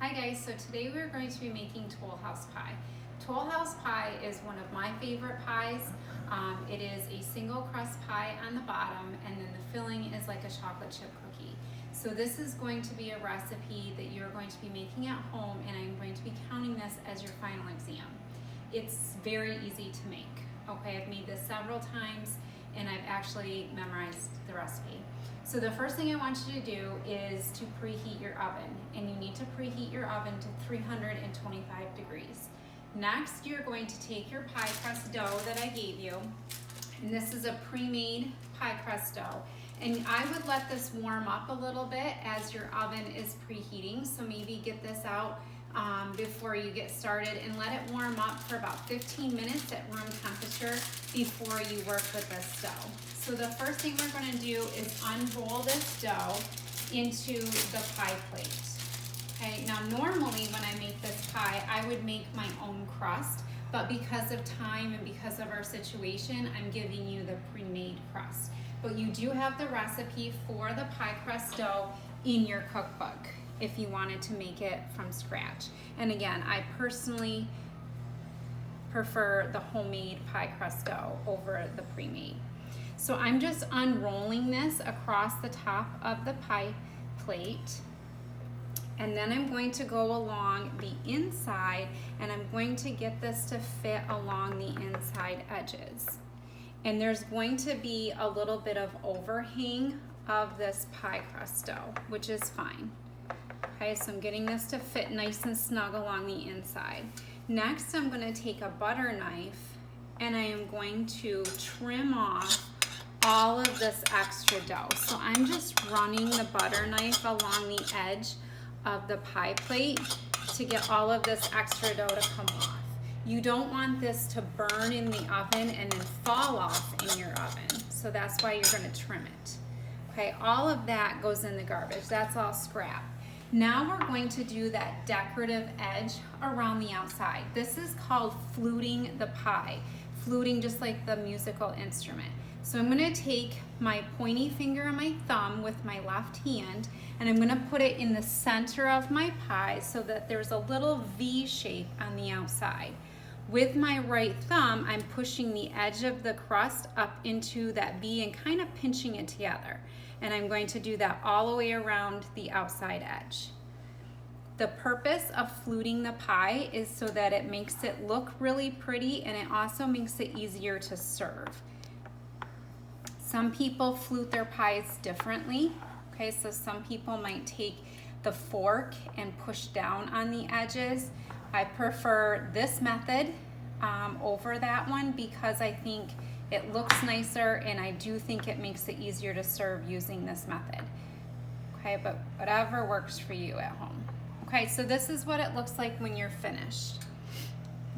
Hi guys, so today we're going to be making Toll House pie. Toll House pie is one of my favorite pies. It is a single crust pie on the bottom, and then the filling is like a chocolate chip cookie. So this is going to be a recipe that you're going to be making at home, and I'm going to be counting this as your final exam. It's very easy to make. Okay, I've made this several times and I've actually memorized the recipe. So the first thing I want you to do is to preheat your oven, and you need to preheat your oven to 325 degrees. Next, you're going to take your pie crust dough that I gave you, and this is a pre-made pie crust dough. And I would let this warm up a little bit as your oven is preheating, so maybe get this out before you get started and let it warm up for about 15 minutes at room temperature before you work with this dough. So the first thing we're going to do is unroll this dough into the pie plate. Okay, now normally when I make this pie, I would make my own crust, but because of time and because of our situation, I'm giving you the pre-made crust. But you do have the recipe for the pie crust dough in your cookbook if you wanted to make it from scratch. And again, I personally prefer the homemade pie crust dough over the pre-made. So I'm just unrolling this across the top of the pie plate, and then I'm going to go along the inside, and I'm going to get this to fit along the inside edges. And there's going to be a little bit of overhang of this pie crust dough, which is fine. Okay, so I'm getting this to fit nice and snug along the inside. Next, I'm going to take a butter knife and I am going to trim off all of this extra dough. So I'm just running the butter knife along the edge of the pie plate to get all of this extra dough to come off. You don't want this to burn in the oven and then fall off in your oven. So that's why you're going to trim it. Okay, all of that goes in the garbage. That's all scrap. Now we're going to do that decorative edge around the outside. This is called fluting the pie. Fluting, just like the musical instrument. So I'm going to take my pointy finger and my thumb with my left hand, and I'm going to put it in the center of my pie so that there's a little V shape on the outside. With my right thumb, I'm pushing the edge of the crust up into that V and kind of pinching it together. And I'm going to do that all the way around the outside edge. The purpose of fluting the pie is so that it makes it look really pretty, and it also makes it easier to serve. Some people flute their pies differently. Okay, so some people might take the fork and push down on the edges. I prefer this method over that one because I think it looks nicer, and I do think it makes it easier to serve using this method. Okay, but whatever works for you at home. Okay, so this is what it looks like when you're finished.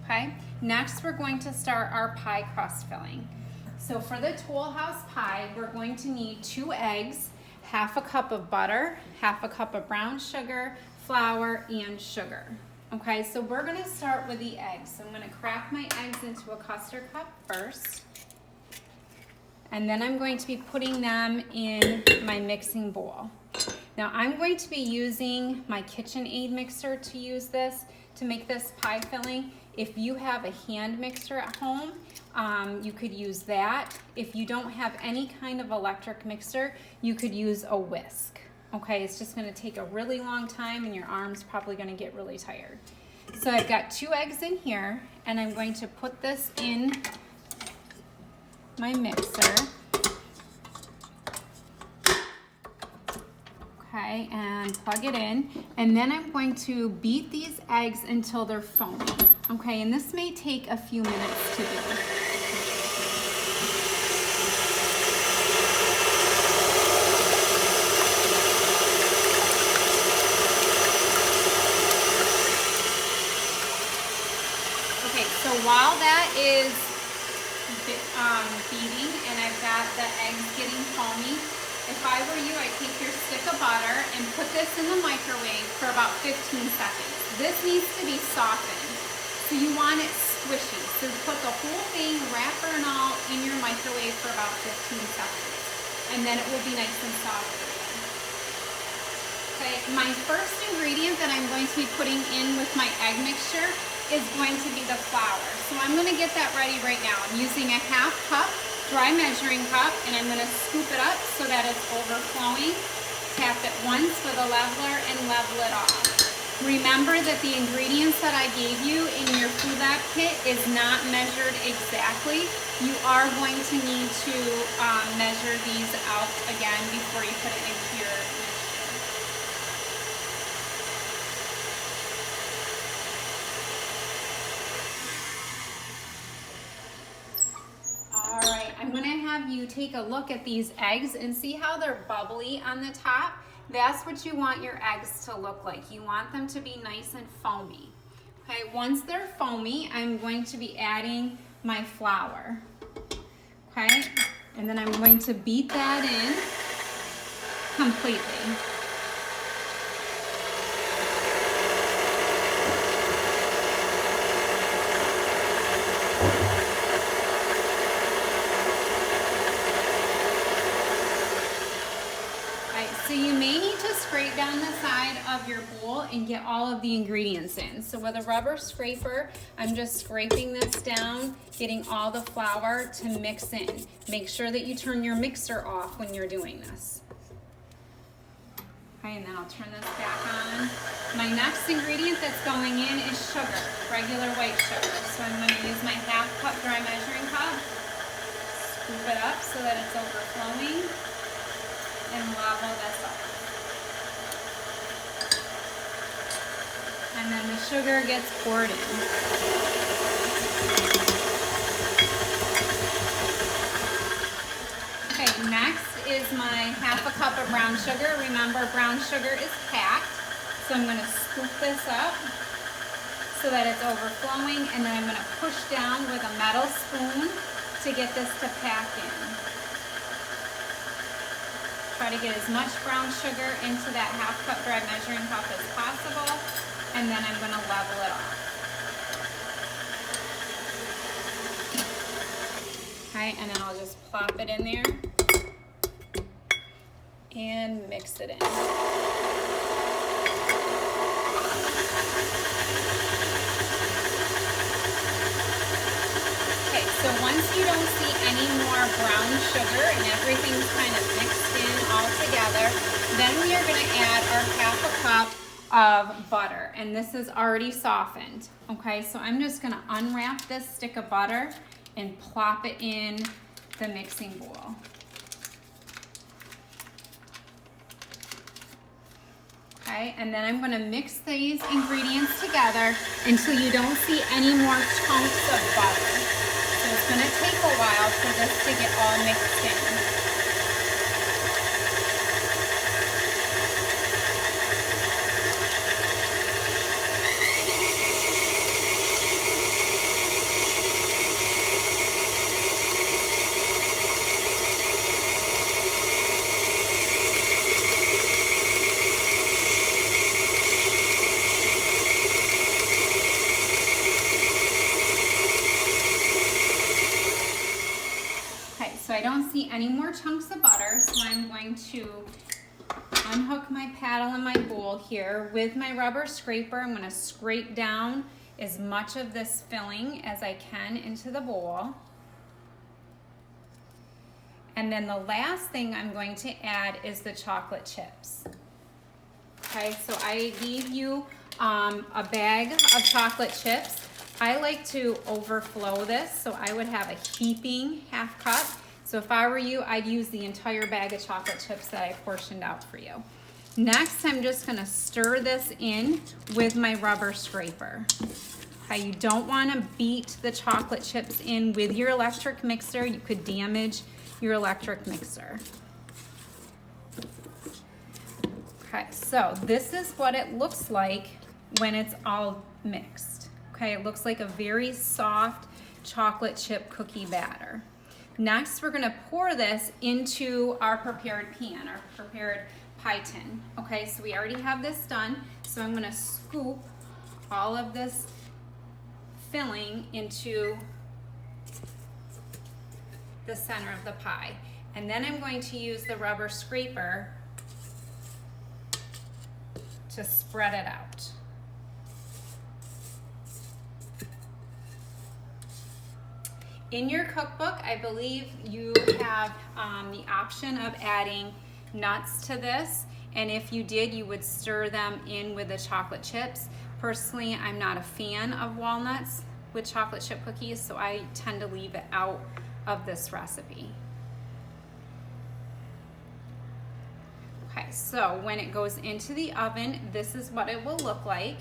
Okay, next we're going to start our pie crust filling. So for the Toll House pie, we're going to need 2 eggs, half a cup of butter, half a cup of brown sugar, flour, and sugar. Okay, so we're going to start with the eggs. So I'm going to crack my eggs into a custard cup first. And then I'm going to be putting them in my mixing bowl. Now I'm going to be using my KitchenAid mixer to use this, to make this pie filling. If you have a hand mixer at home, you could use that. If you don't have any kind of electric mixer, you could use a whisk. Okay, it's just going to take a really long time, and your arm's probably going to get really tired. So I've got 2 eggs in here, and I'm going to put this in my mixer. Okay, and plug it in, and then I'm going to beat these eggs until they're foamy. Okay, and this may take a few minutes to do. Okay, so while that is beating and I've got the eggs getting foamy, if I were you, I'd take your stick of butter and put this in the microwave for about 15 seconds. This needs to be softened, so you want it squishy. So put the whole thing, wrapper and all, in your microwave for about 15 seconds. And then it will be nice and soft for you. Okay, my first ingredient that I'm going to be putting in with my egg mixture is going to be the flour. So I'm going to get that ready right now. I'm using a 1/2 cup dry measuring cup, and I'm going to scoop it up so that it's overflowing. Tap it once with a leveler and level it off. Remember that the ingredients that I gave you in your food lab kit is not measured exactly. You are going to need to measure these out again before you put it into your mixture. All right, I'm going to have you take a look at these eggs and see how they're bubbly on the top. That's what you want your eggs to look like. You want them to be nice and foamy. Okay, once they're foamy, I'm going to be adding my flour. Okay, and then I'm going to beat that in completely. So you may need to scrape down the side of your bowl and get all of the ingredients in. So with a rubber scraper, I'm just scraping this down, getting all the flour to mix in. Make sure that you turn your mixer off when you're doing this. Okay, and then I'll turn this back on. My next ingredient that's going in is sugar, regular white sugar. So I'm going to use my 1/2 cup dry measuring cup, scoop it up so that it's overflowing, and level this up. And then the sugar gets poured in. Okay, next is my 1/2 cup of brown sugar. Remember, brown sugar is packed. So I'm going to scoop this up so that it's overflowing, and then I'm going to push down with a metal spoon to get this to pack in. Try to get as much brown sugar into that 1/2 cup dry measuring cup as possible, and then I'm going to level it off. Okay, and then I'll just plop it in there and mix it in. Okay, so once you don't see any more brown sugar and everything's kind of mixed in all together, then we are going to add our 1/2 cup of butter, and this is already softened. Okay, so I'm just going to unwrap this stick of butter and plop it in the mixing bowl. Okay, and then I'm going to mix these ingredients together until you don't see any more chunks of butter. So it's going to take a while for this to get all mixed in. So I don't see any more chunks of butter, so I'm going to unhook my paddle in my bowl here. With my rubber scraper, I'm going to scrape down as much of this filling as I can into the bowl. And then the last thing I'm going to add is the chocolate chips. Okay, so I gave you a bag of chocolate chips. I like to overflow this, so I would have a heaping 1/2 cup. So if I were you, I'd use the entire bag of chocolate chips that I portioned out for you. Next, I'm just going to stir this in with my rubber scraper. Okay, you don't want to beat the chocolate chips in with your electric mixer. You could damage your electric mixer. Okay, so this is what it looks like when it's all mixed. Okay, it looks like a very soft chocolate chip cookie batter. Next, we're going to pour this into our prepared pan, our prepared pie tin. Okay, so we already have this done. So I'm going to scoop all of this filling into the center of the pie. And then I'm going to use the rubber scraper to spread it out. In your cookbook, I believe you have the option of adding nuts to this, and if you did, you would stir them in with the chocolate chips. Personally, I'm not a fan of walnuts with chocolate chip cookies, so I tend to leave it out of this recipe. Okay, so when it goes into the oven, this is what it will look like,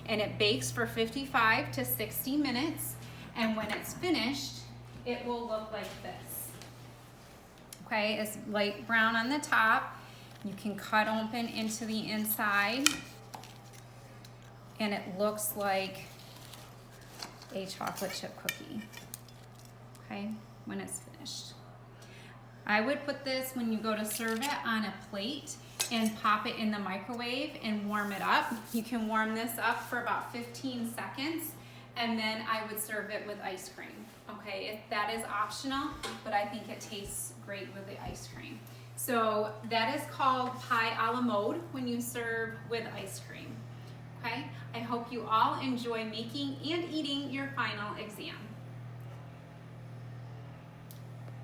and it bakes for 55 to 60 minutes, and when it's finished, it will look like this. Okay, it's light brown on the top. You can cut open into the inside, and it looks like a chocolate chip cookie, okay, when it's finished. I would put this, when you go to serve it, on a plate and pop it in the microwave and warm it up. You can warm this up for about 15 seconds, and then I would serve it with ice cream. Okay, that is optional, but I think it tastes great with the ice cream. So that is called pie a la mode when you serve with ice cream. Okay, I hope you all enjoy making and eating your final exam.